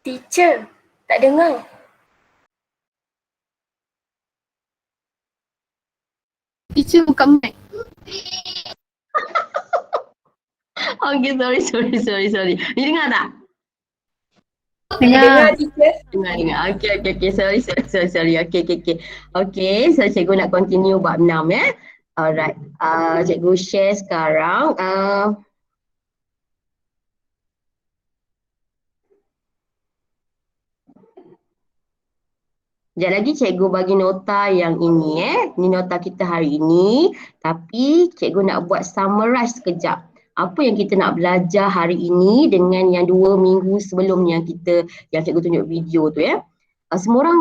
Teacher, tak dengar. Teacher buka mic. Okay, sorry. Ni dengar tak? Dengar, teacher. Dengar. Okay. Sorry. Okay. Okay, so cikgu nak continue bab 6 ya. Alright. Cikgu share sekarang. Sekejap lagi cikgu bagi nota yang ini Ni nota kita hari ini. Tapi cikgu nak buat summarize sekejap. Apa yang kita nak belajar hari ini dengan yang 2 minggu sebelum yang cikgu tunjuk video tu ya. Semua orang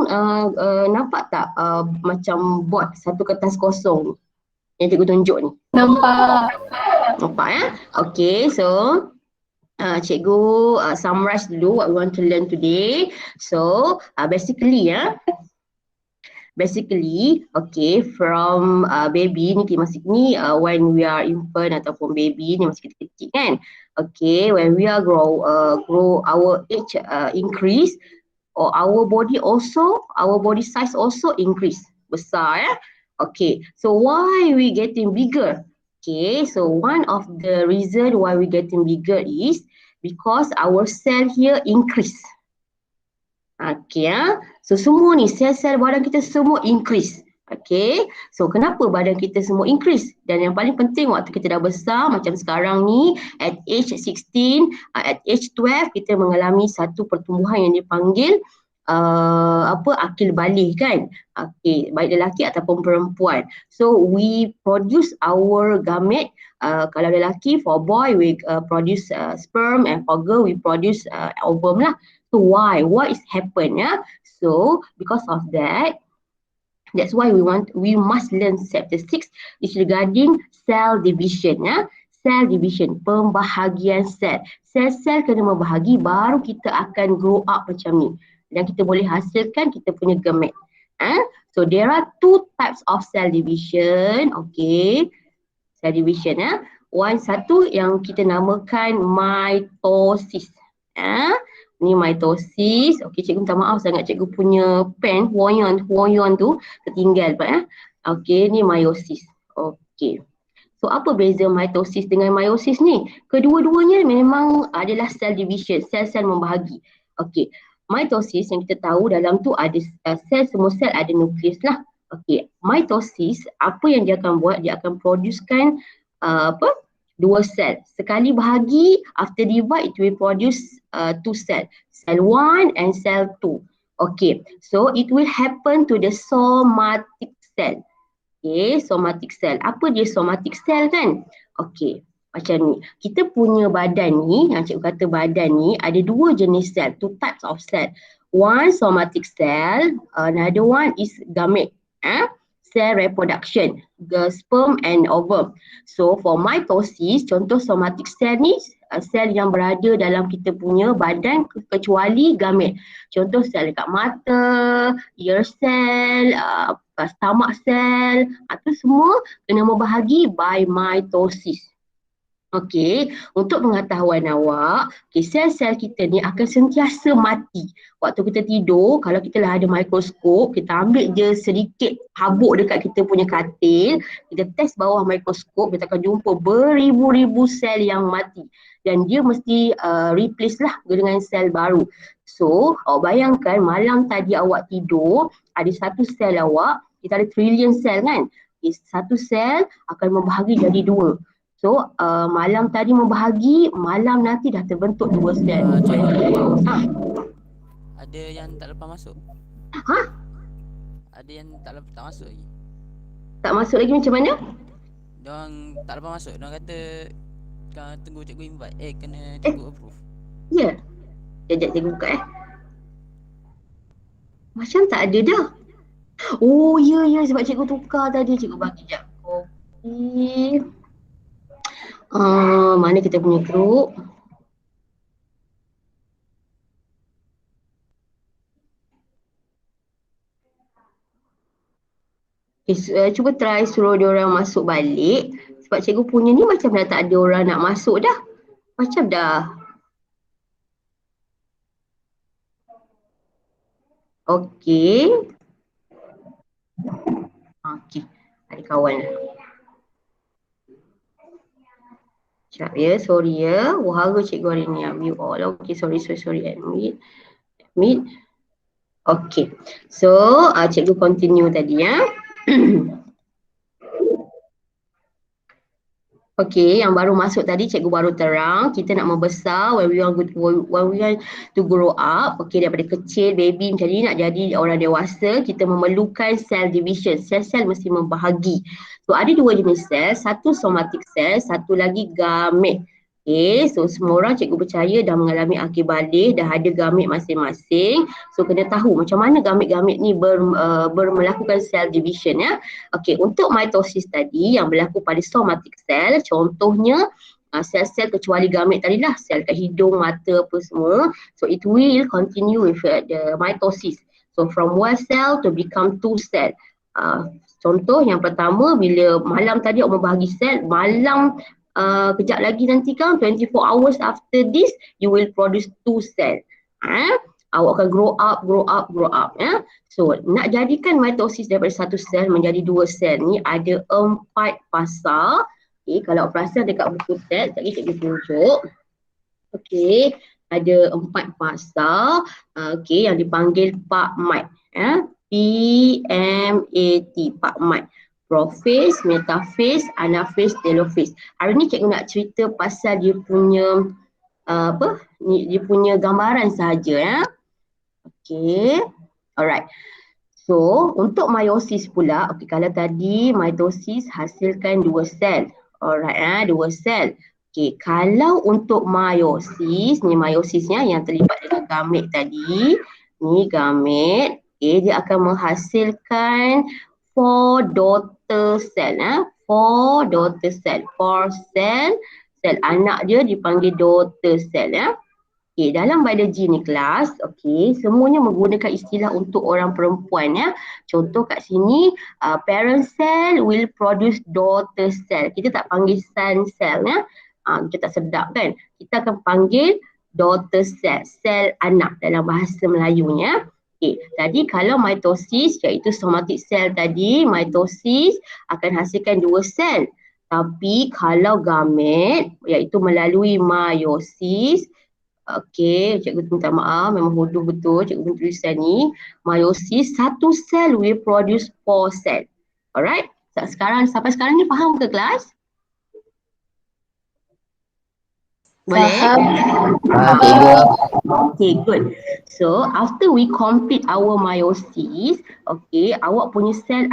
nampak tak macam board satu kertas kosong yang cikgu tunjuk ni? Nampak ya? Okay, so cikgu summarize dulu what we want to learn today. So basically, okay, from baby ni when we are infant ataupun baby ni masih kecil-kecil kan. Okay, when we are grow our age increase, or our body size also increase, besar ya. Okay, so why we getting bigger? Okay, so one of the reason why we getting bigger is because our cell here increase. Okay, so semua ni sel-sel badan kita semua increase. Okay, so kenapa badan kita semua increase? Dan yang paling penting waktu kita dah besar macam sekarang ni at age 16, at age 12 kita mengalami satu pertumbuhan yang dipanggil akil baligh kan. Okay, baik lelaki ataupun perempuan. So we produce our gamete. Kalau lelaki, for boy we produce sperm, and for girl we produce ovum lah. So why? What is happen ya? So because of that's why we must learn chapter 6 is regarding cell division ya. Cell division, pembahagian sel. Sel-sel kena membahagi baru kita akan grow up macam ni. Dan kita boleh hasilkan kita punya gamete. So there are 2 types of cell division. Okay. Cell division ya. Satu yang kita namakan mitosis. Ni mitosis. Okay, cikgu minta maaf sangat cikgu punya pen huayan tu tertinggal pak . Okay, ni meiosis. Okay. So apa beza mitosis dengan meiosis ni? Kedua-duanya memang adalah cell division, sel-sel membahagi. Okay. Mitosis yang kita tahu dalam tu ada semua sel ada nukleus lah. Okay. Mitosis, apa yang dia akan buat? Dia akan producekan 2 sel. Sekali bahagi, after divide, it will produce 2 sel. Cell 1 and cell 2. Okay, so it will happen to the somatic cell. Okay, somatic cell. Apa dia somatic cell kan? Okay, macam ni. Kita punya badan ni, yang cikgu kata badan ni, ada 2 jenis sel, 2 types of cell. One somatic cell, another one is gamete. Cell reproduction, the sperm and ovum. So for mitosis, contoh somatic cell ni sel yang berada dalam kita punya badan kecuali gamete. Contoh sel dekat mata, ear cell, stomach cell, itu semua kena membahagi by mitosis. Okey, untuk pengetahuan awak, sel-sel kita ni akan sentiasa mati. Waktu kita tidur, kalau kita lah ada mikroskop, kita ambil je sedikit habuk dekat kita punya katil, kita test bawah mikroskop, kita akan jumpa beribu-ribu sel yang mati. Dan dia mesti replace lah dengan sel baru. So, awak bayangkan malam tadi awak tidur, ada satu sel awak, kita ada trillion sel kan? Satu sel akan membahagi jadi 2. So, malam tadi membahagi, malam nanti dah terbentuk 2 sel. Ada yang tak lepas masuk? Ada yang tak masuk lagi? Tak masuk lagi macam mana? Diorang tak lepas masuk, diorang kata tunggu cikgu invite, kena cikgu approve. Ya? Sekejap cikgu buka Macam tak ada dah. Oh ya, sebab cikgu tukar tadi, cikgu bagi sekejap. Okey. Mana kita punya group? Cuba try suruh diorang masuk balik. Sebab cikgu punya ni macam dah tak ada orang nak masuk dah. Macam dah Okey. Okey. Ada kawan dah. Sekejap ya, sorry ya. Wahara cikgu hari ni. Mute all. Okey, sorry. Admit. Okey. So, cikgu continue tadi ya. Okey, yang baru masuk tadi cikgu baru terang, kita nak membesar when we want to grow up. Okey, daripada kecil baby jadi nak jadi orang dewasa, kita memerlukan cell division. Sel-sel mesti membahagi. So ada dua jenis sel, satu somatic cell, satu lagi gamet. Okay, so semua orang cikgu percaya dah mengalami akhir balik, dah ada gamet masing-masing. So kena tahu macam mana gamet-gamet ni melakukan cell division ya. Okay, untuk mitosis tadi yang berlaku pada somatic cell, contohnya sel-sel kecuali gamet tadi lah, sel kat hidung, mata apa semua. So it will continue with the mitosis. So from one cell to become two cell. Contoh yang pertama, bila malam tadi awak membahagi sel, malam kejap lagi nanti kan 24 hours after this you will produce two cell. Awak akan grow up ya. So nak jadikan mitosis daripada satu sel menjadi dua sel ni ada 4 fasa. Okay, kalau perasan dekat buku teks tadi cikgu tunjuk. Okay, ada 4 fasa. Okay, yang dipanggil PAMAT ya. PMAT, PAMAT. Prophase, metaphase, anaphase, telophase. Hari ni cikgu nak cerita pasal dia punya dia punya gambaran sahaja ya. Okay, alright. So untuk meiosis pula, okay, kalau tadi mitosis hasilkan dua sel. Alright, dua sel. Okay, kalau untuk meiosis, ni meiosisnya yang terlibat dengan gamet tadi, ni gamet, okay, dia akan menghasilkan 4 daughter cell. 4 daughter cell. 4 cell. Sel anak dia dipanggil daughter cell ya. Okay, dalam biologi ni kelas, okay, semuanya menggunakan istilah untuk orang perempuan ya. Contoh kat sini, parent cell will produce daughter cell. Kita tak panggil son cell ya. Kita tak sedap kan. Kita akan panggil daughter cell, sel anak dalam bahasa Melayunya. Okay, tadi kalau mitosis iaitu somatic cell tadi, mitosis akan hasilkan dua sel. Tapi kalau gamet iaitu melalui meiosis, okay, cikgu minta maaf, memang bodoh betul cikgu tulisan ni. Meiosis, satu sel will produce 4 cell. Alright, sampai sekarang ni faham ke kelas? Boleh? Okay, good. So, after we complete our meiosis, okay, awak punya sel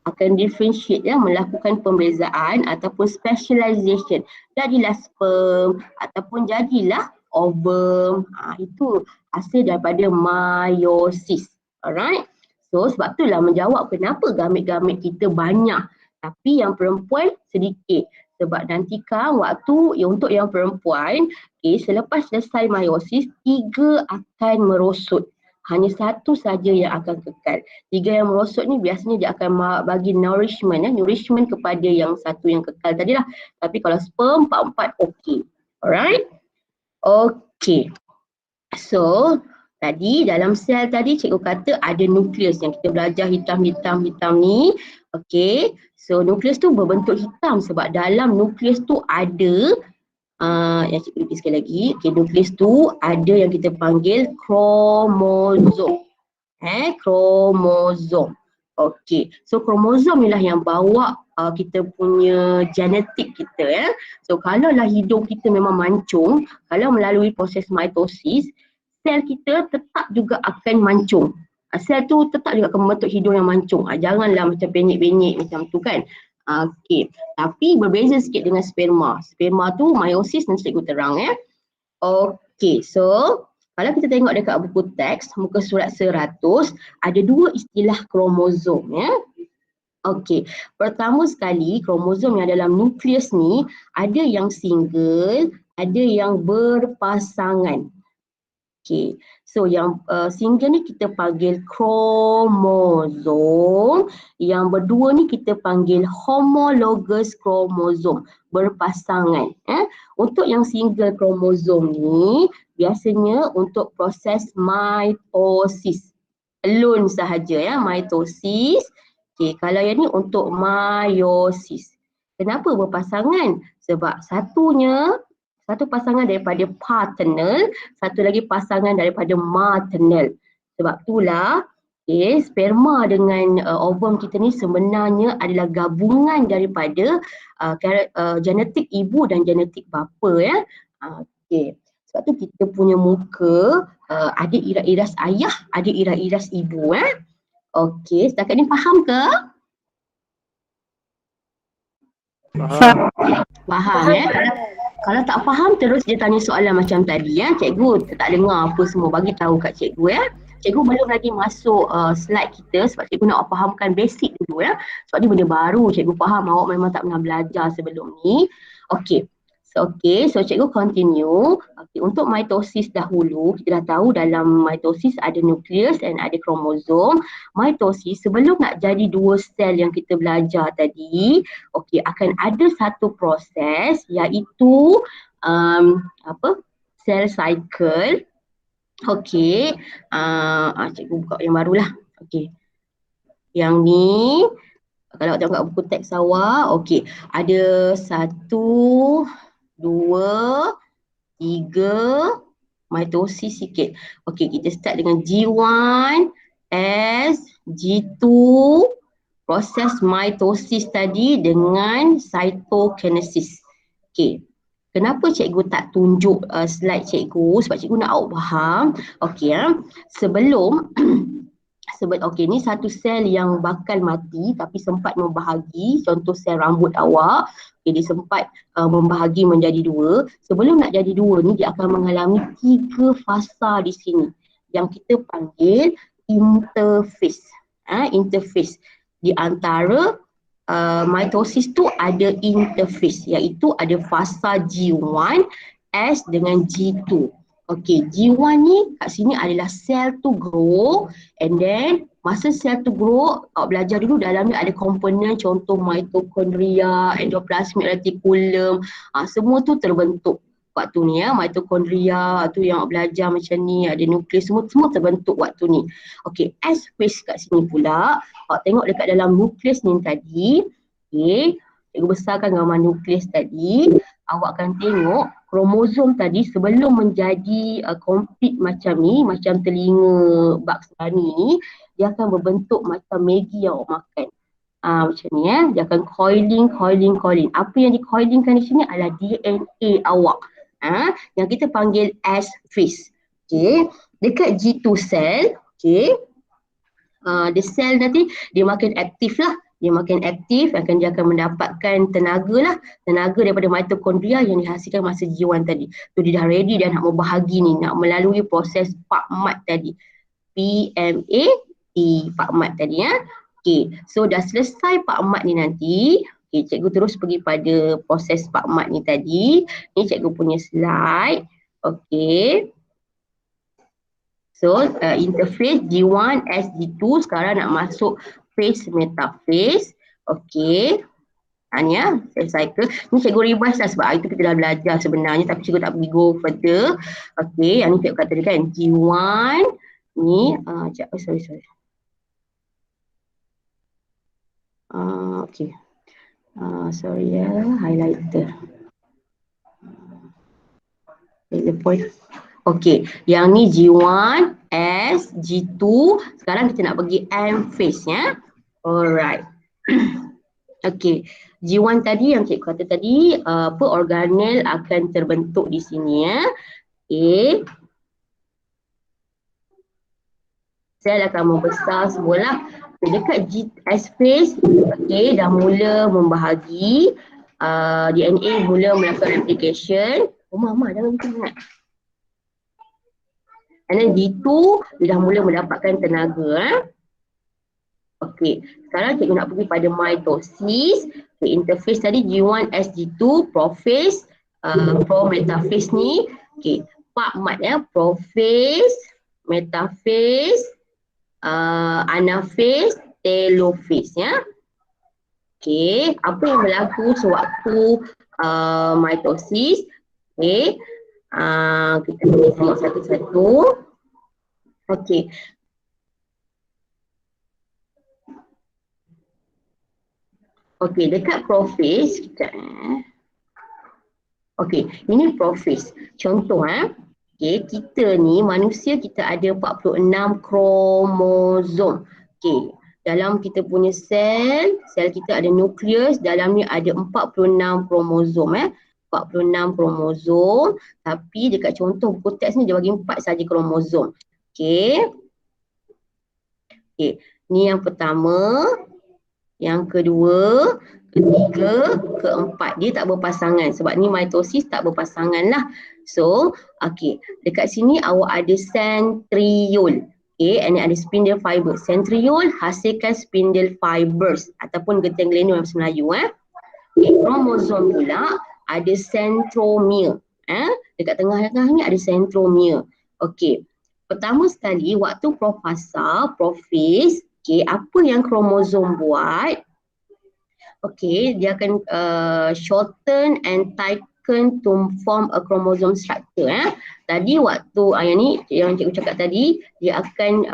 akan differentiate ya, melakukan pembezaan ataupun specialization. Jadilah sperm ataupun jadilah ovum. Itu hasil daripada meiosis. Alright. So, sebab itulah menjawab kenapa gamet-gamet kita banyak tapi yang perempuan sedikit. Sebab nantikan waktu untuk yang perempuan, okay, selepas selesai meiosis, 3 akan merosot. Hanya satu saja yang akan kekal. 3 yang merosot ni biasanya dia akan bagi nourishment kepada yang satu yang kekal tadi lah. Tapi kalau sperm 4 okey. Alright? Okey. So, tadi dalam sel tadi cikgu kata ada nukleus yang kita belajar hitam ni. Okey. So nukleus tu berbentuk hitam sebab dalam nukleus tu ada yang cikgu repeat sekali lagi. Okey, nukleus tu ada yang kita panggil kromosom. Kromosom. Okey. So kromosom inilah yang bawa kita punya genetik kita ya. So kalaulah hidung kita memang mancung, kalau melalui proses mitosis, sel kita tetap juga akan mancung. Sel tu tetap juga akan membentuk hidung yang mancung. Janganlah macam penyek-penyek macam tu kan. Okey. Tapi berbeza sikit dengan sperma. Sperma tu meiosis nanti cikgu terang ya. Okey. So, kalau kita tengok dekat buku teks, muka surat 100, ada 2 istilah kromosom ya. Okey. Pertama sekali, kromosom yang dalam nukleus ni ada yang single, ada yang berpasangan. Okay, So yang single ni kita panggil kromosom, yang berdua ni kita panggil homologous kromosom, berpasangan. Untuk yang single kromosom ni biasanya untuk proses mitosis alone sahaja ya, mitosis. Okey, kalau yang ni untuk meiosis. Kenapa berpasangan? Sebab satu pasangan daripada paternal, satu lagi pasangan daripada maternal. Sebab itulah sperma dengan ovum kita ni sebenarnya adalah gabungan daripada genetik ibu dan genetik bapa ya. Sebab tu kita punya muka ada iras-iras ayah, ada iras-iras ibu Okey, setakat ni faham ke? Faham ya? Kalau tak faham terus dia tanya soalan macam tadi ya. Cikgu tak dengar apa semua, bagi tahu kat cikgu ya. Cikgu belum lagi masuk slide kita sebab cikgu nak fahamkan basic dulu ya. Sebab ni benda baru, cikgu faham awak memang tak pernah belajar sebelum ni. Okey. So cikgu continue. Okay, untuk mitosis dahulu, kita dah tahu dalam mitosis ada nukleus dan ada kromosom. Mitosis sebelum nak jadi dua sel yang kita belajar tadi, akan ada satu proses iaitu cell cycle. Cikgu buka yang barulah. Yang ni kalau tengok kat buku teks awak, ada 1, 2, 3, mitosis sikit. Kita start dengan G1, S, G2, proses mitosis tadi dengan cytokinesis. Kenapa cikgu tak tunjuk slide cikgu? Sebab cikgu nak awak faham. Ni satu sel yang bakal mati tapi sempat membahagi, contoh sel rambut awak. Dia sempat membahagi menjadi dua. Sebelum nak jadi dua ni dia akan mengalami 3 fasa di sini yang kita panggil interface. Interface di antara mitosis tu ada interface, iaitu ada fasa G1, S dengan G2. G1 ni kat sini adalah cell to grow, and then masa cell to grow, awak belajar dulu dalam ni ada komponen contoh mitokondria, endoplasmic reticulum, semua tu terbentuk waktu ni mitokondria tu yang awak belajar macam ni, ada nukleus, semua terbentuk waktu ni. S phase kat sini pula, awak tengok dekat dalam nukleus ni tadi, cikgu besarkan gambar nukleus tadi, awak akan tengok kromosom tadi sebelum menjadi complete macam ni, macam telinga Bugs Bunny ni, dia akan berbentuk macam Maggi yang awak makan. Macam ni dia akan coiling. Apa yang di-coilingkan di sini adalah DNA awak. Yang kita panggil S phase. Dekat G2 cell, the cell nanti dia makin aktif lah. Dia akan mendapatkan tenaga daripada mitokondria yang dihasilkan masa G1 tadi. So dia dah ready, dia nak membahagi ni, nak melalui proses PACMAT tadi. PMAT, PACMAT tadi so dah selesai PACMAT ni nanti, cikgu terus pergi pada proses PACMAT ni tadi. Ni cikgu punya slide. So interface G1, S, G2, sekarang nak masuk phase metaphase. Cell cycle. Ni cikgu revise lah sebab itu kita dah belajar sebenarnya, tapi cikgu tak pergi go further. Yang ni cikgu kata tadi kan, G1 ni, sorry. Sorry highlighter. The point. Yang ni G1, S, G2, sekarang kita nak pergi M phase Alright. G1 tadi yang cikgu kata tadi, organel akan terbentuk di sini Sel akan membesar semualah. Dekat S phase, dah mula membahagi, DNA mula melakukan replication. Mama jangan ingat. And then G2 dia dah mula mendapatkan tenaga. Sekarang cikgu nak pergi pada mitosis. Interface tadi G1, S, G2, prophase, pro metaphase ni. PACMAT prophase, metaphase, anaphase, telophase ya. Okey, apa yang berlaku sewaktu mitosis? Okey, kita boleh tengok satu-satu. Okey. Okey, dekat prophase kita Okey, ini prophase. Contoh okey, kita ni manusia kita ada 46 kromosom. Okey, dalam kita punya sel kita ada nukleus, dalam ni ada 46 kromosom 46 kromosom, tapi dekat contoh buku teks ni dia bagi 4 saja kromosom. Okey. Okey, ni yang pertama, yang kedua, ketiga, keempat. Dia tak berpasangan sebab ni mitosis tak berpasangan lah. So, okey, dekat sini awak ada centriole. Okay, and ada spindle fiber. Centriole hasilkan spindle fibers ataupun getah glenul dalam Melayu. Okay, kromosom pula ada centromere. Dekat tengah-tengah ni ada centromere. Okey, pertama sekali waktu prophase, okay, apa yang kromosom buat? Okay, dia akan shorten and tighten to form a chromosome structure. Tadi waktu yang ni yang cikgu cakap tadi, dia akan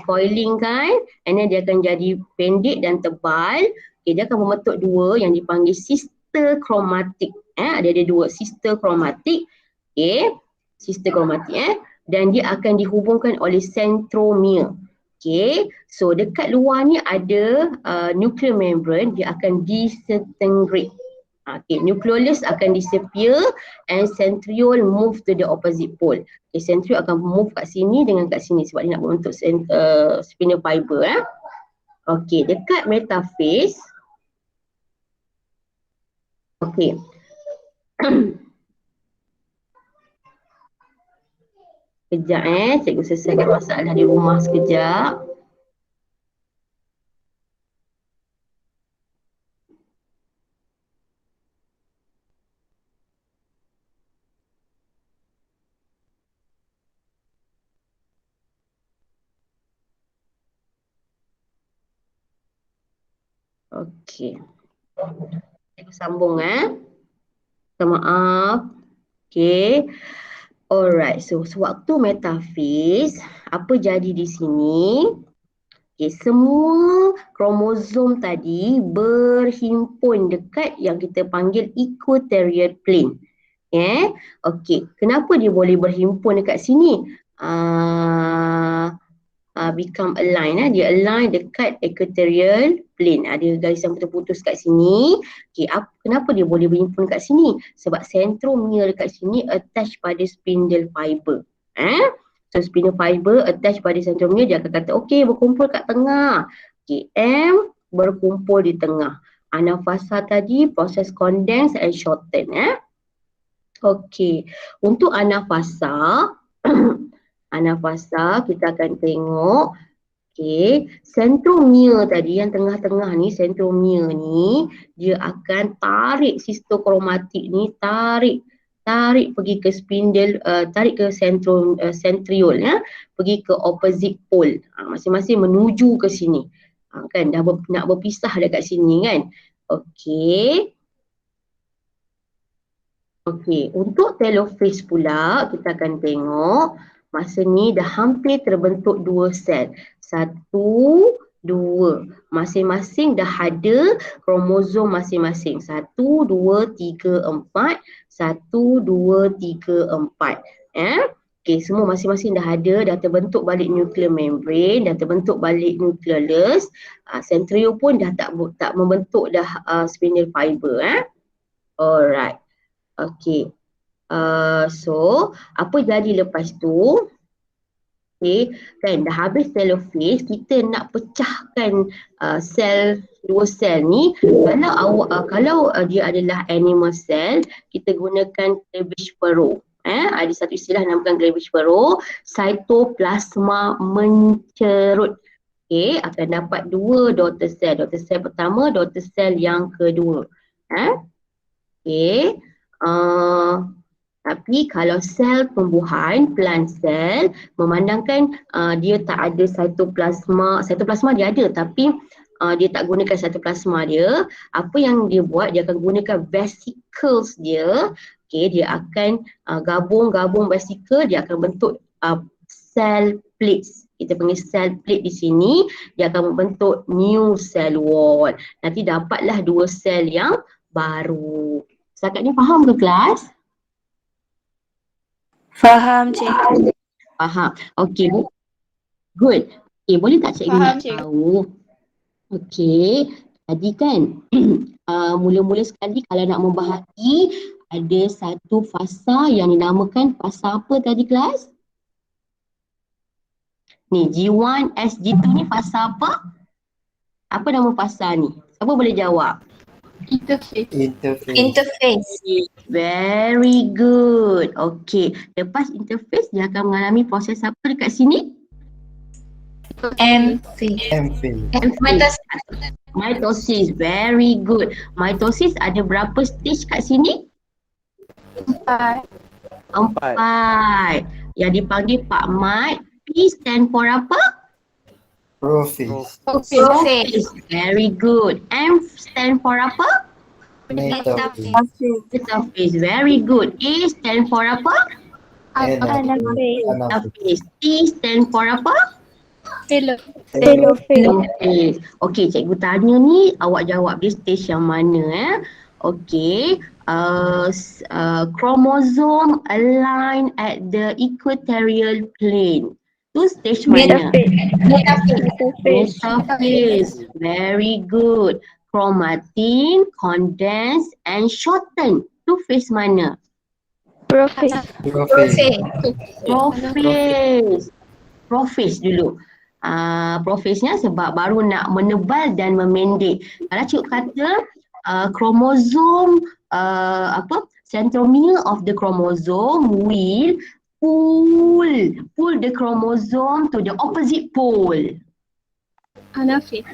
coiling kan, and then dia akan jadi pendek dan tebal. Okay, dia akan membentuk dua yang dipanggil sister chromatic. Ada dua sister chromatic. Okay, sister chromatic dan dia akan dihubungkan oleh centromere. Okay, so dekat luar ni ada nuclear membrane, dia akan disintegrate. Okay, nucleolus akan disappear and centriole move to the opposite pole. Okay, centriole akan move kat sini dengan kat sini sebab dia nak membentuk spindle fiber. Okay, dekat metaphase. Okay. Sekejap cikgu selesaikan masalah di rumah sekejap. Okey. Cikgu sambung Minta maaf. Okey. Alright, so sewaktu metaphase, apa jadi di sini? Okay, semua kromosom tadi berhimpun dekat yang kita panggil equatorial plane. Okay, kenapa dia boleh berhimpun dekat sini? Become align. Dia align dekat equatorial plane. Ada garis yang putus-putus kat sini. Okay, kenapa dia boleh berhimpun kat sini? Sebab centromere dekat sini attach pada spindle fiber. So spindle fiber attach pada centromere, dia akan kata okay, berkumpul kat tengah. Okay, M berkumpul di tengah. Anaphasa tadi proses condense and shorten. Okay, untuk anaphasa anaphasa kita akan tengok okay, centromere tadi yang tengah-tengah ni, centromere ni dia akan tarik sistochromatic ni, tarik pergi ke spindle, tarik ke centriole pergi ke opposite pole. Masing-masing menuju ke sini. Kan dah nak berpisah dekat sini kan. Okey. Okey, untuk telophase pula kita akan tengok masa ni dah hampir terbentuk dua sel. 1, 2. Masing-masing dah ada kromosom masing-masing. 1, 2, 3, 4. 1, 2, 3, 4. Okey, semua masing-masing dah ada, dah terbentuk balik nuclear membrane, dah terbentuk balik nucleolus. Centriole pun dah tak membentuk dah spindle fiber. Alright. Okey. So, apa jadi lepas tu? Okay, kan dah habis telophase, kita nak pecahkan dua sel ni. Kalau dia adalah animal cell, kita gunakan cleavage furrow. Ada satu istilah namakan cleavage furrow, cytoplasma mencerut. Okay, akan dapat dua daughter cell. Daughter cell pertama, daughter cell yang kedua. Okay. Tapi kalau sel tumbuhan, plant cell, memandangkan dia tak ada cytoplasma dia ada tapi dia tak gunakan cytoplasma dia, apa yang dia buat, dia akan gunakan vesicles dia, dia akan gabung vesicle, dia akan bentuk cell plates. Kita panggil cell plate di sini, dia akan membentuk new cell wall. Nanti dapatlah dua sel yang baru. Setakat ni faham ke kelas? Faham, cikgu. Faham. Okey. Good. Okey, boleh tak cikgu Faham, nak cikgu. tahu? Okey. Tadi kan mula-mula sekali kalau nak membahagi ada satu fasa yang dinamakan fasa apa tadi kelas? Ni G1, SG2 ni fasa apa? Apa nama fasa ni? Siapa boleh jawab? Interface. Interface. Very good. Okey. Lepas interface dia akan mengalami proses apa dekat sini? M-phase. Mitosis. Very good. Mitosis ada berapa stage kat sini? 4. 4. Yang dipanggil Pak Mat. P stand for apa? Prophase. Prophase. Very good. M stand for apa? Metaphase. Metaphase. Very good. A stand for apa? Anaphase. Metaphase. T stand for apa? Telophase. Okey, cikgu tanya ni awak jawab dia stage yang mana Okey. Chromosome align at the equatorial plane. Tu stage mana? Metaphase. Very good. Chromatin, condense and shorten. Tu phase mana? Prophase. Prophase dulu. Prophase-nya sebab baru nak menebal dan memendek. Kalau cikgu kata kromosom centromere of the chromosome will pull the chromosome to the opposite pole. Anaphase.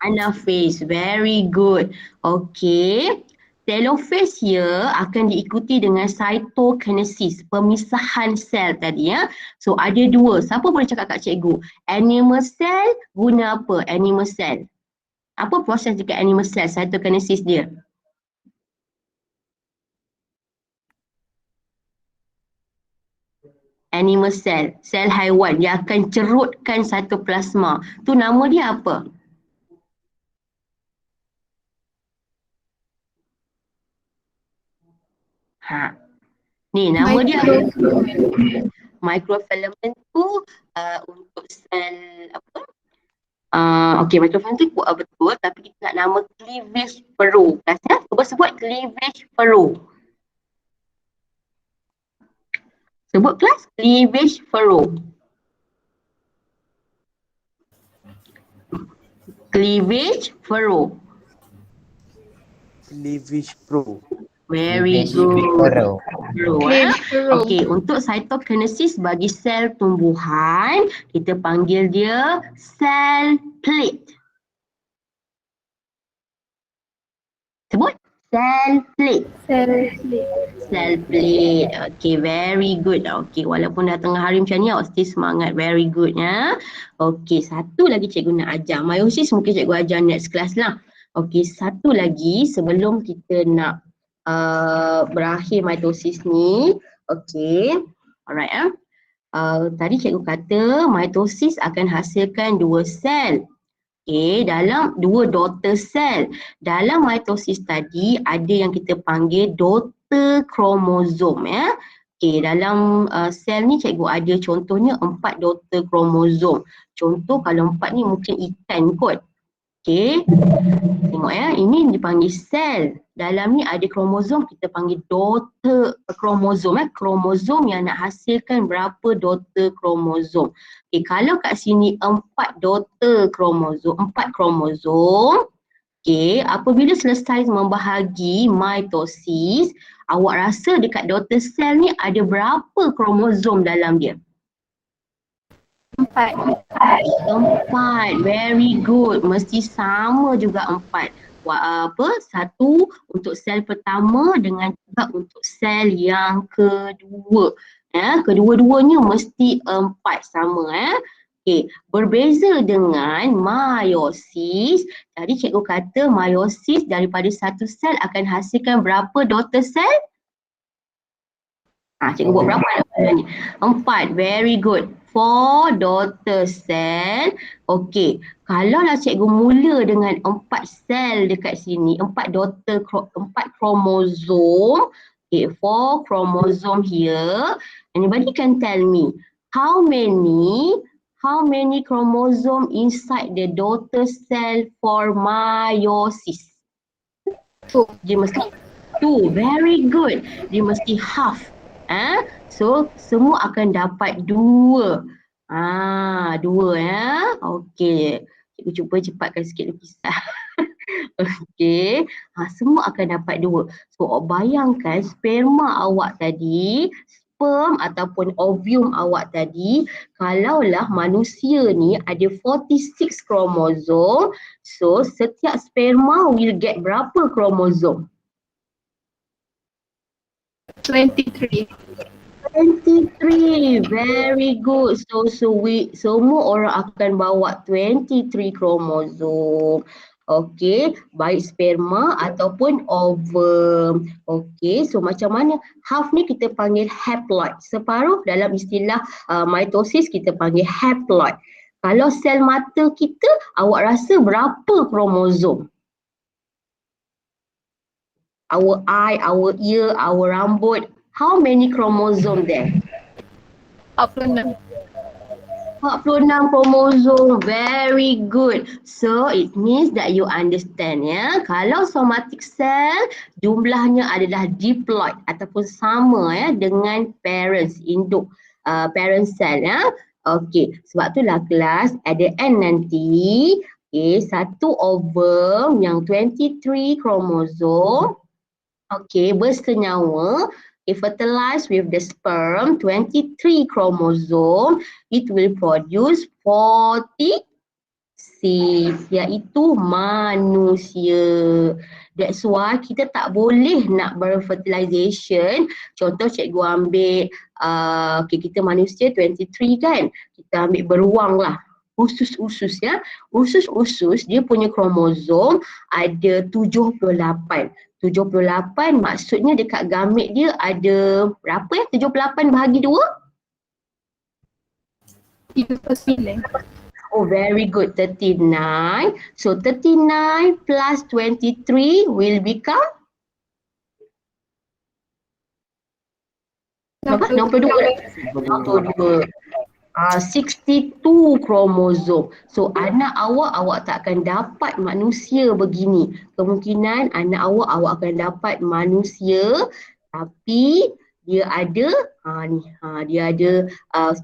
Anaphase. Very good. Okay. Telophase here akan diikuti dengan cytokinesis, pemisahan sel tadi ya. So ada dua. Siapa boleh cakap kat cikgu? Animal cell guna apa? Animal cell. Apa proses dekat animal cell cytokinesis dia? Animal cell, sel haiwan dia akan cerutkan cytoplasma. Tu nama dia apa? Ni nama dia microfilament tu untuk sel apa? Okey, microfilament tu betul tapi kita nak nama cleavage furrow. Cuba sebut cleavage furrow. Sebut kelas cleavage furrow. Cleavage furrow. Very good. Okey, untuk cytokinesis bagi sel tumbuhan, kita panggil dia cell plate. Sebut cell plate. Cell plate. Okey, very good. Okey, walaupun dah tengah hari macam ni, awak still semangat. Very good ya. Okey, satu lagi cikgu nak ajar. Meiosis mungkin cikgu ajar next class lah. Okey, satu lagi sebelum kita nak berakhir mitosis ni. Okey. Alright tadi cikgu kata mitosis akan hasilkan dua sel. Okey, dalam dua daughter cell. Dalam mitosis tadi ada yang kita panggil daughter chromosome ya. Okey, dalam sel ni cikgu ada contohnya 4 daughter chromosome. Contoh kalau 4 ni mungkin ikan kot. Okey. Tengok ya, ini dipanggil sel. Dalam ni ada kromosom, kita panggil daughter kromosom kromosom yang nak hasilkan berapa daughter kromosom. Okey, kalau kat sini 4 daughter kromosom, 4 kromosom. Okey, apabila selesai membahagi mitosis, awak rasa dekat daughter cell ni ada berapa kromosom dalam dia? 4. Very good. Mesti sama juga 4. Satu untuk sel pertama dengan juga untuk sel yang kedua. Kedua-duanya mesti 4 sama. Okey, berbeza dengan meiosis. Jadi cikgu kata meiosis daripada satu sel akan hasilkan berapa daughter cell? Cikgu buat berapa ni? 4. Very good. 4 daughter cell. Okey. Kalaulah cikgu mula dengan 4 sel dekat sini, 4 kromosom. Okay, 4 chromosome here. Anybody can tell me how many chromosome inside the daughter cell for meiosis? 2. Dia mesti 2. Very good. Dia mesti half. So semua akan dapat 2. 2 ya. Okey. Cikgu cuba cepatkan sikit lukisan. Okey. Semua akan dapat 2. So bayangkan sperma awak tadi, sperm ataupun ovum awak tadi, kalaulah manusia ni ada 46 kromosom, so setiap sperma will get berapa kromosom? 23. 23, very good. So semua orang akan bawa 23 kromosom. Okey, baik sperma ataupun ovum. Okey, so macam mana? Half ni kita panggil haploid. Separuh dalam istilah mitosis kita panggil haploid. Kalau sel mata kita, awak rasa berapa kromosom? Our eye, our ear, our rambut. How many chromosome there? 46. 46 kromosom. Very good. So it means that you understand ya. Kalau somatic cell jumlahnya adalah diploid ataupun sama ya dengan parents, induk parent cell ya. Okey, sebab itulah kelas at the end nanti satu ovum yang 23 kromosom bersenyawa, fertilized with the sperm 23 chromosome, it will produce 46, iaitu manusia. That's why kita tak boleh nak berfertilization. Contoh cikgu ambil kita manusia 23 kan, kita ambil beruang lah, usus-usus ya. Usus-usus dia punya kromosom ada 78. 78 maksudnya dekat gamit dia ada berapa ya? 78 bahagi 2? 39. Oh, very good. 39. So 39 plus 23 will become 62. 62 kromosom. So anak awak tak akan dapat manusia begini. Kemungkinan anak awak akan dapat manusia tapi dia ada dia ada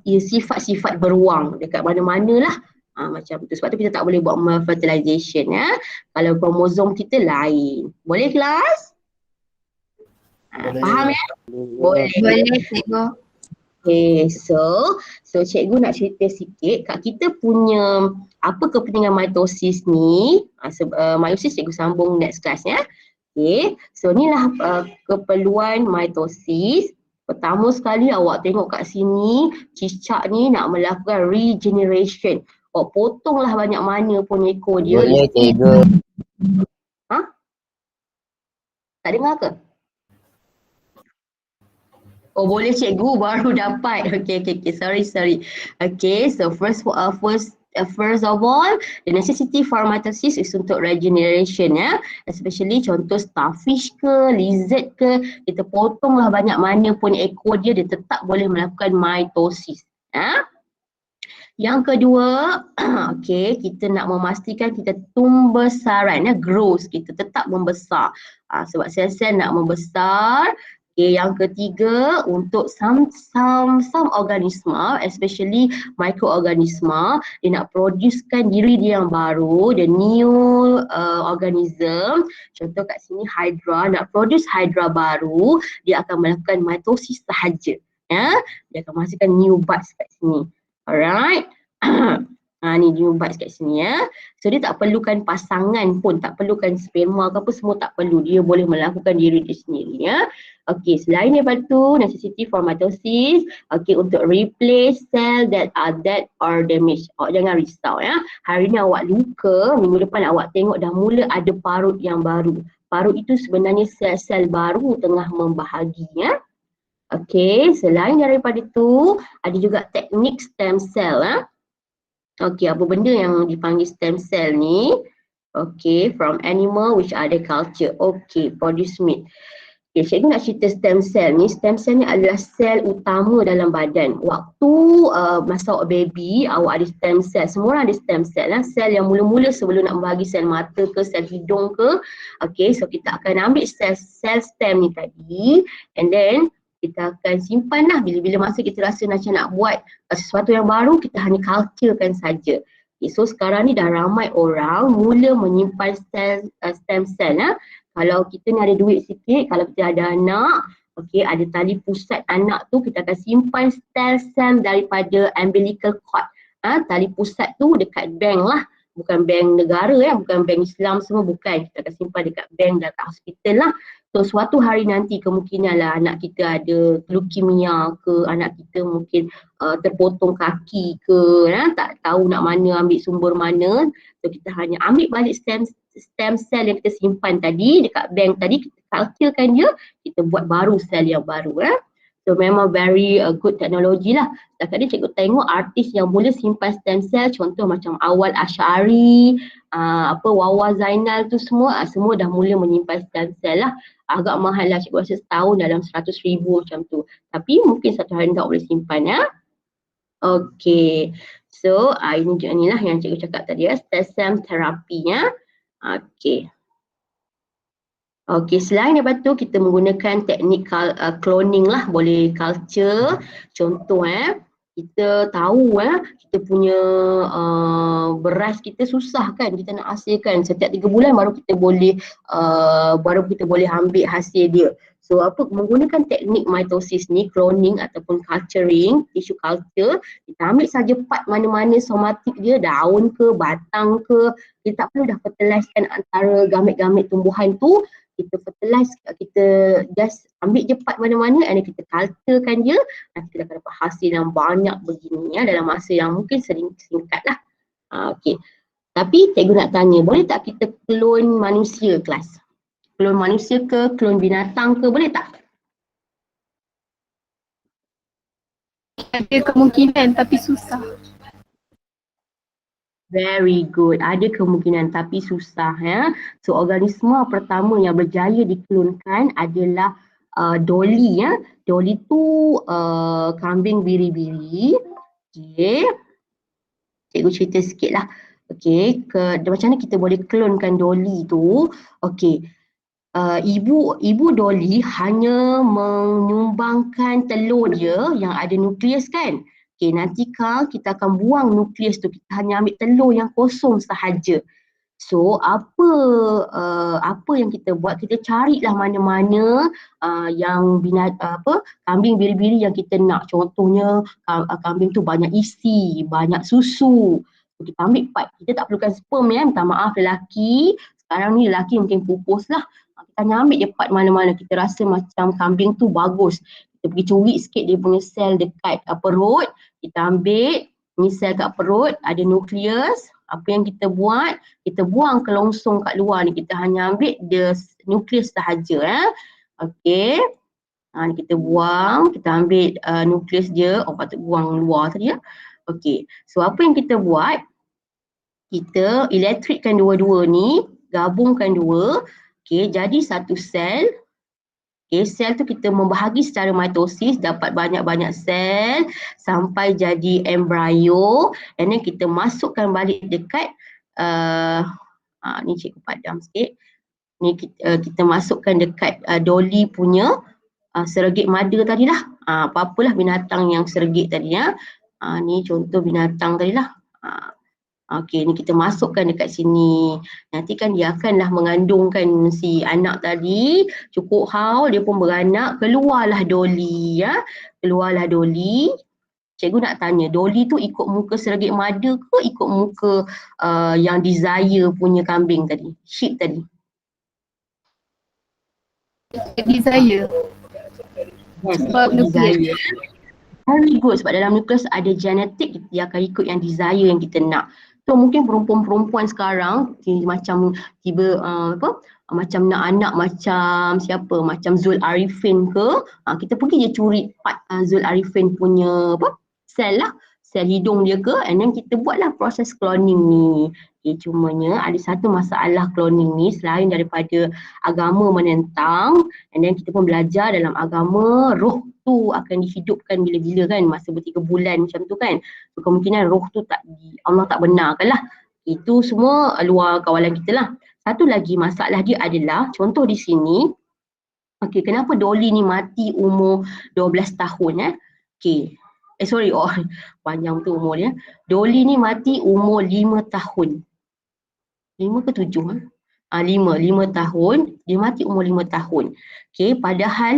sifat-sifat beruang dekat mana-mana lah. Macam tu. Sebab tu kita tak boleh buat fertilization ya. Kalau kromosom kita lain. Boleh kelas? Faham ya? Boleh. Boleh cikgu. Okay, so cikgu nak cerita sikit, kat kita punya apa kepentingan mitosis ni, meiosis cikgu sambung next class ya. Okay, so inilah keperluan mitosis. Pertama sekali awak tengok kat sini, cicak ni nak melakukan regeneration. Potonglah banyak mana pun ekor dia. Boleh cikgu. Tak dengar ke? Oh boleh cikgu baru dapat. Okay. Sorry. Okay, so first of all, the necessity for mitosis is untuk regeneration ya. Especially contoh starfish ke, lizard ke, kita potonglah banyak mana pun ekor dia tetap boleh melakukan mitosis. Yang kedua, kita nak memastikan kita tumbesaran growth kita tetap membesar. Sebab sel-sel nak membesar. Yang ketiga, untuk some organisma, especially microorganisma, dia nak producekan diri dia yang baru, the new organism. Contoh kat sini hydra, nak produce hydra baru, dia akan melakukan mitosis sahaja. Dia akan menghasilkan new buds kat sini. Alright. Ni new buds kat sini ya. So dia tak perlukan pasangan pun, tak perlukan sperma ke apa, semua tak perlu. Dia boleh melakukan diri dia sendiri ya. Okey, selain daripada tu, necessity for mitosis, okey, untuk replace cell that are dead or damaged. Jangan risau ya. Hari ni awak luka, minggu depan awak tengok dah mula ada parut yang baru. Parut itu sebenarnya sel-sel baru tengah membahagi ya. Okey, selain daripada itu, ada juga teknik stem cell ya. Okey, apa benda yang dipanggil stem cell ni? Okey, from animal which are the culture. Okey, produce meat. Okay, cikgu nak cerita stem cell ni. Stem cell ni adalah sel utama dalam badan. Waktu masa awak baby, awak ada stem cell. Semua orang ada stem cell lah. Sel yang mula-mula sebelum nak membagi sel mata ke, sel hidung ke. Okay, so kita akan ambil sel stem ni tadi. And then, kita akan simpan lah. Bila-bila masa kita rasa macam nak buat sesuatu yang baru, kita hanya culturekan saja. Okay, so sekarang ni dah ramai orang mula menyimpan stem cell. Kalau kita ni ada duit sikit, kalau kita ada anak, okay, ada tali pusat anak tu, kita akan simpan stem cell daripada umbilical cord. Tali pusat tu dekat bank lah. Bukan bank negara ya, bukan bank Islam semua, bukan. Kita akan simpan dekat bank, dekat hospital lah. So suatu hari nanti kemungkinan lah anak kita ada leukemia ke, anak kita mungkin terpotong kaki ke, tak tahu nak mana ambil sumber mana. So kita hanya ambil balik stem cell yang kita simpan tadi dekat bank tadi, kita culturekan dia, kita buat baru sel yang baru. So memang very good teknologi lah. Setakat ni cikgu tengok artis yang mula simpan stem cell, contoh macam Awal Asy'ari, Wawa Zainal tu semua dah mula menyimpan stem cell lah. Agak mahal lah, cikgu rasa setahun dalam 100,000 macam tu. Tapi mungkin satu hari tak boleh simpan ya. Okay, so ini juga ni lah yang cikgu cakap tadi ya, stem cell therapy ya. Okay. Okay, selain daripada tu kita menggunakan teknik cloning lah, boleh culture. Contoh kita tahu kita punya beras kita susah kan, kita nak hasilkan setiap 3 bulan baru kita boleh ambil hasil dia. So menggunakan teknik mitosis ni, cloning ataupun culturing, tissue culture, kita ambil saja part mana-mana somatik dia, daun ke, batang ke, kita tak perlu dah fertilizekan antara gamit-gamit tumbuhan tu. Kita fertilize, kita just ambil je part mana-mana and kita culturekan je, nanti kita akan dapat hasil yang banyak begini ya, dalam masa yang mungkin singkat lah. Okay. Tapi cikgu nak tanya, boleh tak kita clone manusia kelas? Clone manusia ke, clone binatang ke, boleh tak? Ada kemungkinan tapi susah. Very good. Ada kemungkinan tapi susah ya. So organisme pertama yang berjaya diklonkan adalah Dolly ya. Dolly tu kambing biri-biri. Okay. Cikgu cerita sikit lah. Okay. Macam mana kita boleh klonkan Dolly tu? Okay. Ibu Dolly hanya menyumbangkan telur dia yang ada nukleus kan. Okay, nanti kita akan buang nukleus tu, kita hanya ambil telur yang kosong sahaja. So apa yang kita buat, kita carilah mana-mana yang kambing biri-biri yang kita nak. Contohnya kambing tu banyak isi, banyak susu. So, kita ambil part, kita tak perlukan sperm ya, minta maaf lelaki. Sekarang ni lelaki mungkin pupus lah. Kita hanya ambil je part mana-mana kita rasa macam kambing tu bagus. Kita pergi curi sikit dia punya sel dekat perut, kita ambil ni sel kat perut, ada nukleus. Apa yang kita buat, kita buang kelongsong kat luar ni, kita hanya ambil dia nukleus sahaja Okey. Ni kita buang, kita ambil nukleus dia. Patut buang luar tadi ya. Okey. So apa yang kita buat, kita elektrikkan dua-dua ni, gabungkan dua. Okey, jadi satu sel. Okay, sel tu kita membahagi secara mitosis, dapat banyak-banyak sel sampai jadi embrio, and then kita masukkan balik dekat ni cikgu padam sikit. Ni kita masukkan dekat Dolly punya sergit mada tadi lah. Apa-apalah binatang yang sergit tadi ya. Ni contoh binatang tadi lah. Okey, ni kita masukkan dekat sini. Nanti kan dia akanlah mengandungkan si anak tadi. Cukup haul, dia pun beranak. Keluarlah Dolly ya. Keluarlah Dolly. Cikgu nak tanya, Dolly tu ikut muka sergit mada ke ikut muka yang desire punya kambing tadi, sheep tadi? Desire. Yes, Sebab ikut nukleus. desire. Very good, sebab dalam nukleus ada genetik, dia akan ikut yang desire yang kita nak. So mungkin perempuan-perempuan sekarang macam tiba macam nak anak macam siapa, macam Zul Arifin ke, kita pergi je curi part Zul Arifin punya sel lah, sel hidung dia ke, and then kita buatlah proses cloning ni. Cumanya ada satu masalah cloning ni, selain daripada agama menentang, and then kita pun belajar dalam agama roh tu akan dihidupkan bila-bila kan, masa ber3 bulan macam tu kan. So, kemungkinan roh tu Allah tak benarkan lah. Itu semua luar kawalan kita lah. Satu lagi masalah dia adalah, contoh di sini, kenapa Dolly ni mati umur 12 tahun panjang tu umur dia. Dolly ni mati umur 5 tahun. 5 ke 7? 5 tahun, dia mati umur 5 tahun. Padahal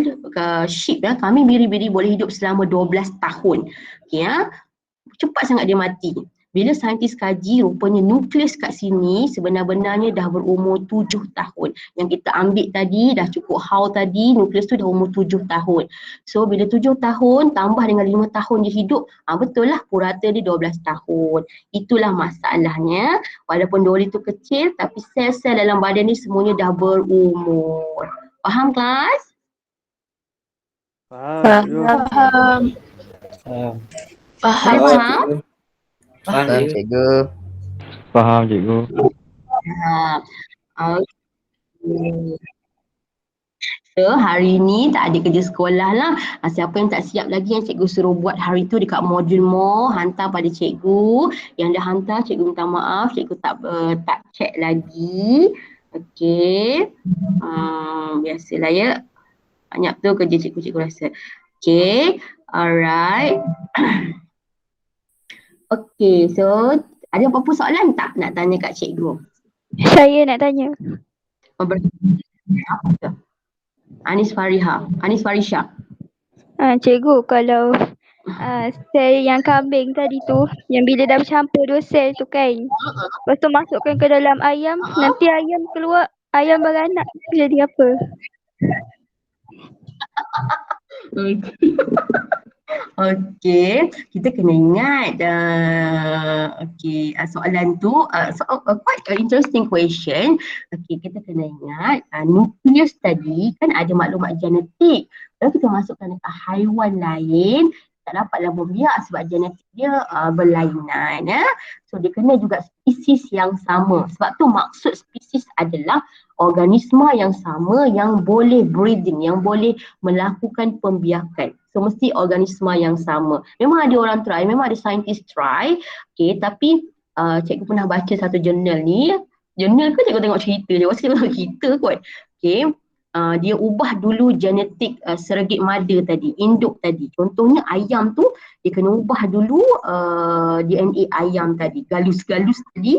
sheep kami biri-biri boleh hidup selama 12 tahun. Cepat sangat dia mati. Bila saintis kaji, rupanya nukleus kat sini sebenar-benarnya dah berumur 7 tahun. Yang kita ambil tadi, dah cukup haul tadi, nukleus tu dah umur 7 tahun. So bila 7 tahun tambah dengan 5 tahun dia hidup, betul lah purata dia 12 tahun. Itulah masalahnya. Walaupun Dolly tu kecil, tapi sel-sel dalam badan ni semuanya dah berumur. Faham kelas? Faham. Faham? Faham cikgu. Faham cikgu. Okay. So hari ni tak ada kerja sekolah lah. Siapa yang tak siap lagi yang cikgu suruh buat hari tu dekat modul more, hantar pada cikgu. Yang dah hantar, cikgu minta maaf, cikgu tak check lagi. Okay. Biasalah ya. Banyak tu kerja cikgu rasa. Okay. Alright. Okay, so ada apa-apa soalan tak nak tanya kat cikgu? Saya nak tanya. Apa tu? Anis Farisha. Cikgu, kalau sel yang kambing tadi tu, yang bila dah bercampur 2 sel tu kan, lepas tu masukkan ke dalam ayam, nanti ayam keluar, ayam beranak, jadi apa? Okey, kita kena ingat soalan tu quite an interesting question. Kita kena ingat nukleus tadi kan ada maklumat genetik. Kalau kita masukkan dekat haiwan lain, tak dapatlah membiak sebab genetik dia berlainan. So dia kena juga spesies yang sama. Sebab tu maksud spesies adalah organisma yang sama yang boleh breeding, yang boleh melakukan pembiakan. So mesti organisma yang sama. Memang ada orang try, memang ada saintis try. Tapi cikgu pernah baca satu jurnal ni. Jurnal ke cikgu tengok cerita je? Masa cikgu tengok cerita kot. Dia ubah dulu genetik sergit mada tadi, induk tadi. Contohnya ayam tu, dia kena ubah dulu DNA ayam tadi. Galus-galus tadi,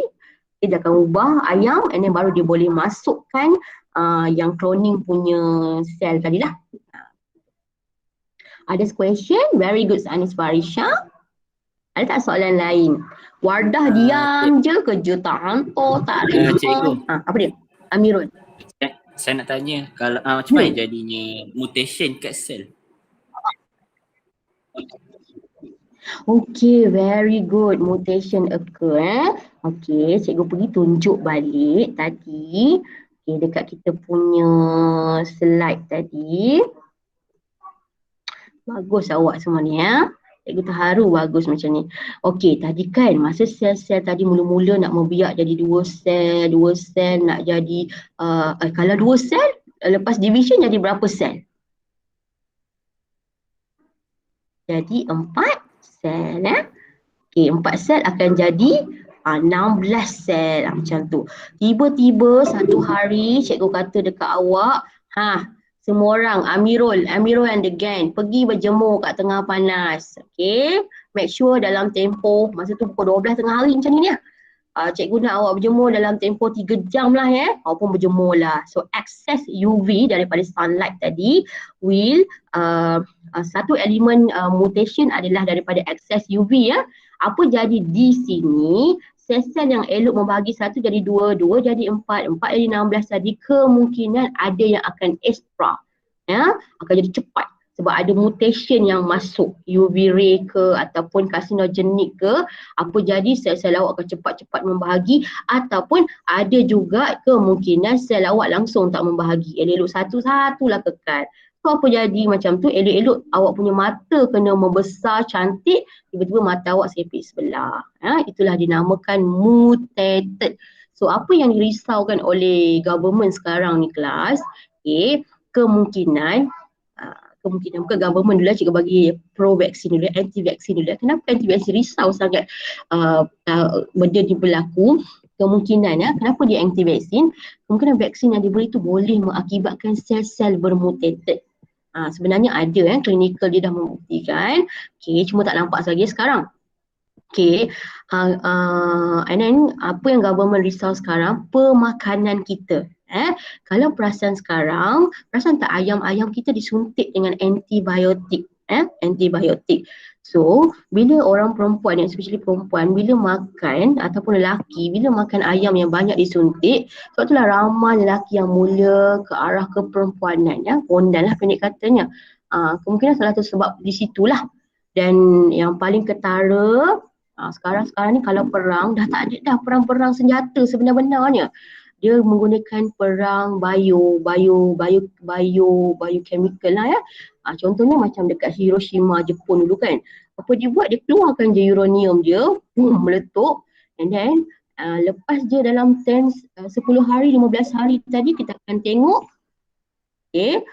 dia akan ubah ayam and then baru dia boleh masukkan yang cloning punya sel tadi lah. Ada question? Very good, Anis Farisha. Ada tak soalan lain? Wardah diam je, kerja tak hantar, tak ada. Cikgu. Apa dia? Amirul. Saya nak tanya, kalau macam mana jadinya mutation kat sel? Okay, very good. Mutation occur. Okay, cikgu pergi tunjuk balik tadi. Okay, dekat kita punya slide tadi. Bagus awak semua ni Cikgu terharu bagus macam ni. Okay, tadi kan masa sel-sel tadi mula-mula nak membiak jadi 2 sel nak jadi kalau 2 sel lepas division jadi berapa sel? Jadi 4 sel Okay, 4 sel akan jadi 16 sel macam tu. Tiba-tiba satu hari cikgu kata dekat awak, semua orang, Amirul and the gang, pergi berjemur kat tengah panas. Okay, make sure dalam tempoh, masa tu pukul 12 tengah hari macam ni cikgu nak awak berjemur dalam tempoh 3 jam lah awak pun berjemur lah. So excess UV daripada sunlight tadi will satu elemen mutation adalah daripada excess UV Apa jadi di sini, sel-sel yang elok membahagi 1 jadi 2, 2 jadi 4, 4 jadi 16, jadi kemungkinan ada yang akan extra akan jadi cepat sebab ada mutation yang masuk, UV ray ke ataupun carcinogenic ke, apa jadi sel-sel awak akan cepat-cepat membahagi ataupun ada juga kemungkinan sel awak langsung tak membahagi, elok-elok satu-satulah kekal. So apa jadi macam tu, elok-elok awak punya mata kena membesar cantik, tiba-tiba mata awak sepit sebelah. Itulah dinamakan mutated. So apa yang dirisaukan oleh government sekarang ni kelas, kemungkinan bukan government dulu, cikgu bagi pro-vaksin dulu, anti-vaksin dulu. Kenapa anti-vaksin risau sangat benda ni berlaku? Kemungkinan kenapa dia anti-vaksin? Kemungkinan vaksin yang diberi tu boleh mengakibatkan sel-sel bermutated. Sebenarnya ada klinikal dia dah membuktikan. Cuma tak nampak lagi sekarang. And then apa yang government risau sekarang? Pemakanan kita. Kalau perasan sekarang, perasan tak ayam-ayam kita disuntik dengan antibiotik. Antibiotik. So, bila orang perempuan, especially perempuan, bila makan ataupun lelaki, bila makan ayam yang banyak disuntik, sebab itulah ramai lelaki yang mula ke arah keperempuanan, kondan lah pendek katanya. Kemungkinan salah satu sebab di situlah. Dan yang paling ketara, sekarang ni kalau perang, dah tak ada dah perang-perang senjata sebenar-benarnya. Dia menggunakan perang biochemical lah contohnya macam dekat Hiroshima, Jepun dulu kan. Apa dia buat? Dia keluarkan je uranium dia, meletup, and then lepas je dalam 10 hari, 15 hari tadi kita akan tengok cikgu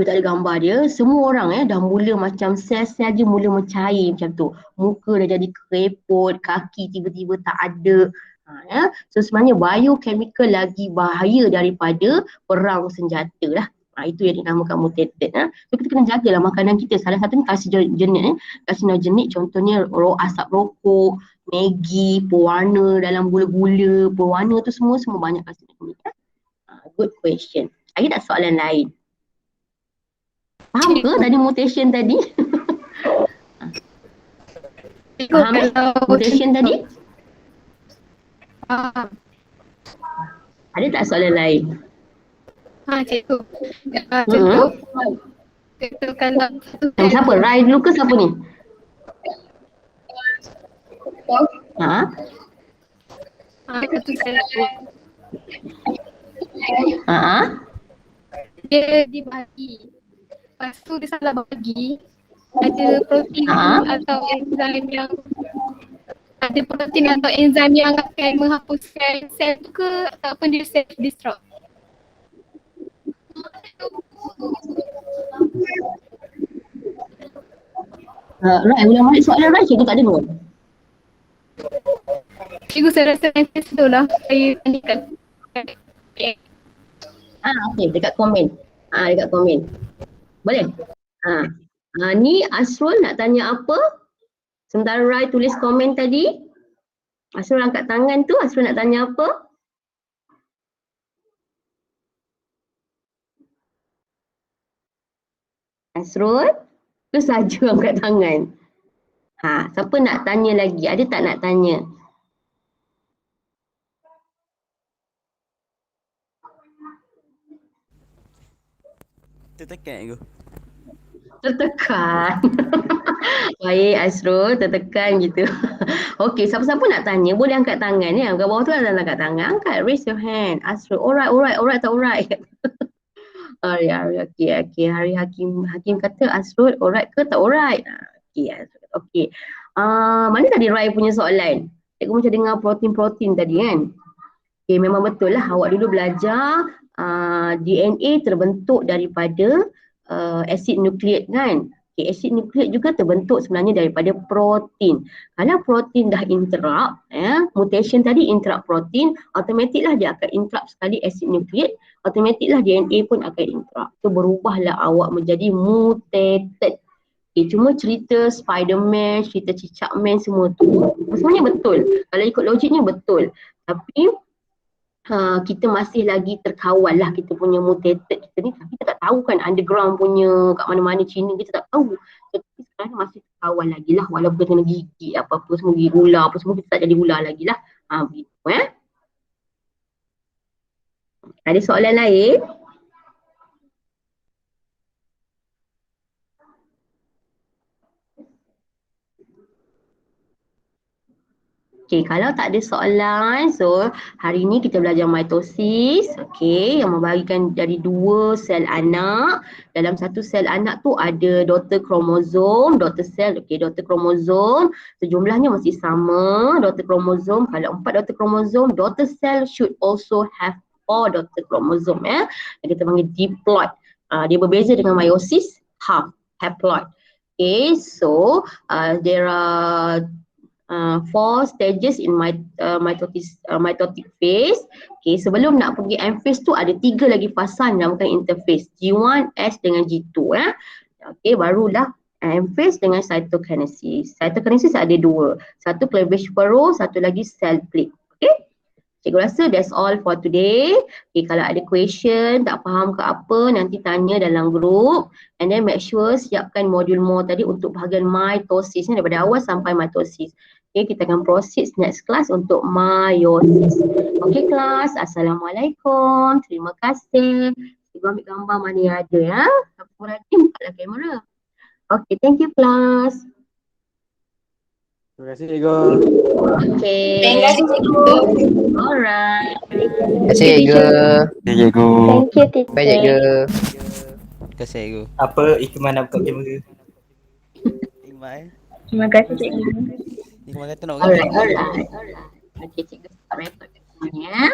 tak ada gambar dia, semua orang dah mula macam sel-sel je mula mencair macam tu. Muka dah jadi kereput, kaki tiba-tiba tak ada. So sebenarnya biochemical lagi bahaya daripada perang senjata lah. Itu yang dinamakan mutated. So kita kena jagalah makanan kita. Salah satunya carcinogenic, contohnya asap rokok, Maggi, pewarna dalam gula-gula, pewarna tu semua banyak carcinogenic. Good question. Ada tak soalan lain? Faham ke tadi mutation tadi? Faham mutation tadi? Ada tak soalan lain? Cikgu. Cikgu. Cikgu kalau siapa? Rai dulu ke siapa ni? Dia dibagi. Lepas tu dia salah bagi. Ada protein atau enzim yang akan menghapuskan sel tu ke ataupun dia self-destruct. Rai, ulang balik soalan Rai, cikgu tak dengar. Cikgu saya rasa nanti tu lah saya tanyakan. Okey, dekat komen. Dekat komen. Boleh? Ni Asrul nak tanya apa? Sementara Rai tulis komen tadi. Asrul angkat tangan tu, Asrul nak tanya apa? Asrul? Terus saja angkat tangan. Siapa nak tanya lagi? Ada tak nak tanya? Tertekan aku. Tertekan. Baik Asrul, tertekan gitu. Okey, siapa-siapa nak tanya boleh angkat tangan ya. Kat bawah tu ada angkat tangan. Angkat, raise your hand. Asrul, alright, tak alright. Okey. Hari Hakim kata Asrul alright ke tak alright? Okey. Mana tadi Rai punya soalan? Cikgu macam dengar protein tadi kan. Okey, memang betul lah awak dulu belajar DNA terbentuk daripada asid nukleat kan. Asid nukleat juga terbentuk sebenarnya daripada protein. Kalau protein dah interrupt, mutation tadi interrupt protein, automatik lah dia akan interrupt sekali asid nukleat, automatik lah DNA pun akan interrupt. So berubahlah awak menjadi mutated. Cuma cerita Spiderman, cerita Cicak Man semua tu sebenarnya betul. Kalau ikut logiknya betul. Tapi kita masih lagi terkawal lah kita punya mutated kita ni, tapi kita tak tahu kan underground punya kat mana-mana China, kita tak tahu. Tapi sekarang masih terkawal lagi lah, walaupun kita kena gigit apa-apa semua, gigit ular apa semua, kita tak jadi ular lagi lah. Begitu Ada soalan lain? Okay, kalau tak ada soalan, so hari ni kita belajar mitosis, yang membahagikan dari 2 sel anak. Dalam satu sel anak tu ada daughter kromosom, daughter cell, daughter kromosom, sejumlahnya masih sama, daughter kromosom. Kalau 4 daughter kromosom, daughter cell should also have 4 daughter kromosom, yang kita panggil diploid. Dia berbeza dengan meiosis, half, haploid. So there are 4 stages in mitotic phase. Sebelum nak pergi M phase tu ada 3 lagi fasa dinamakan interphase, G1, S dengan G2 barulah M phase dengan cytokinesis. Cytokinesis ada 2, satu cleavage furrow, satu lagi cell plate. Cikgu rasa that's all for today. Kalau ada question, tak faham ke apa, nanti tanya dalam grup. And then make sure siapkan modul more tadi untuk bahagian mitosis ni daripada awal sampai mitosis. Kita akan proceed next class untuk meiosis. Kelas. Assalamualaikum. Terima kasih. Cikgu ambil gambar mana yang ada ya. Siapa berhati, bukalah kamera. Thank you class. Terima kasih Cikgu. Terima kasih cikgu. Alright. Terima kasih Cikgu. Ya Cikgu. Thank you, teacher. Bye Cikgu. Terima kasih Cikgu. Apa Ikman nak buka kamera? Iman. Terima kasih, cikgu. Iman kata nak Alright. Cikgu start record kat sini ya.